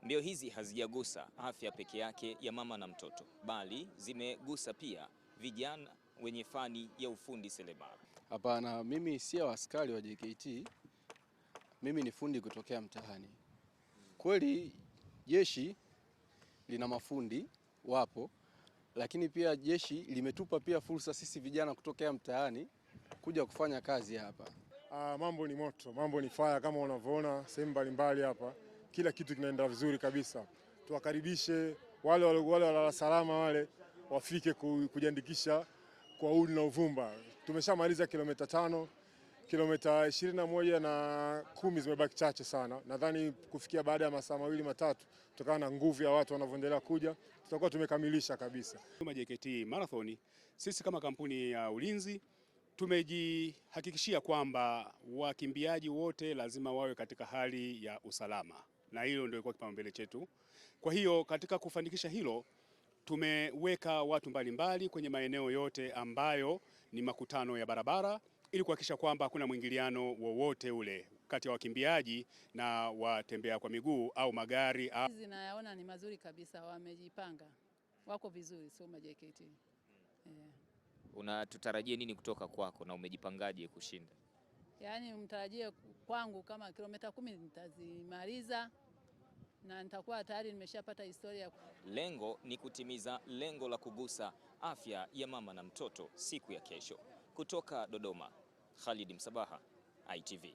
Mbio hizi hazijagusa afya peke yake ya mama na mtoto, bali zimegusa pia vijana wenye fani ya ufundi seremala. Hapana, mimi sio askari wa JKT, mimi ni fundi kutokea mtaani. Kweli jeshi lina mafundi wapo, lakini pia jeshi limetupa pia fursa sisi vijana kutokea mtaani kuja kufanya kazi hapa. Mambo ni moto, mambo ni fire kama unavyoona sehemu mbalimbali hapa. Kila kitu kinaenda vizuri kabisa. Tuwakaribishe wale walala salama wale wafike kujiandikisha kwa udi na uvumba. Tumeshamaliza kilomita 5, kilomita 21 na 10 zimebaki chache sana. Nadhani kufikia baada ya masaa 2-3 kutokana na nguvu ya watu wanavyoendelea kuja tutakuwa tumekamilisha kabisa. Kama JKT Marathon, sisi kama kampuni ya ulinzi tumejihakikishia kwamba wakimbiaji wote lazima wawe katika hali ya usalama, na hilo ndio ilikuwa kipaumbele chetu. Kwa hiyo katika kufanikisha hilo tumeweka watu mbalimbali kwenye maeneo yote ambayo ni makutano ya barabara ili kuhakikisha kwamba hakuna mwingiliano wowote ule kati ya wakimbiaji na watembea kwa miguu au magari. Hizi nayaona ni mazuri kabisa, wamejipanga, wako vizuri, soma JKT. Unatutarajia nini kutoka kwako na umejipangaje kushinda? Yaani mtarajie kwangu kama kilomita 10 nitazimaliza na nitakuwa tayari nimeshapata historia. Lengo ni kutimiza lengo la kugusa afya ya mama na mtoto siku ya kesho. Kutoka Dodoma, Khalid Msabaha, ITV.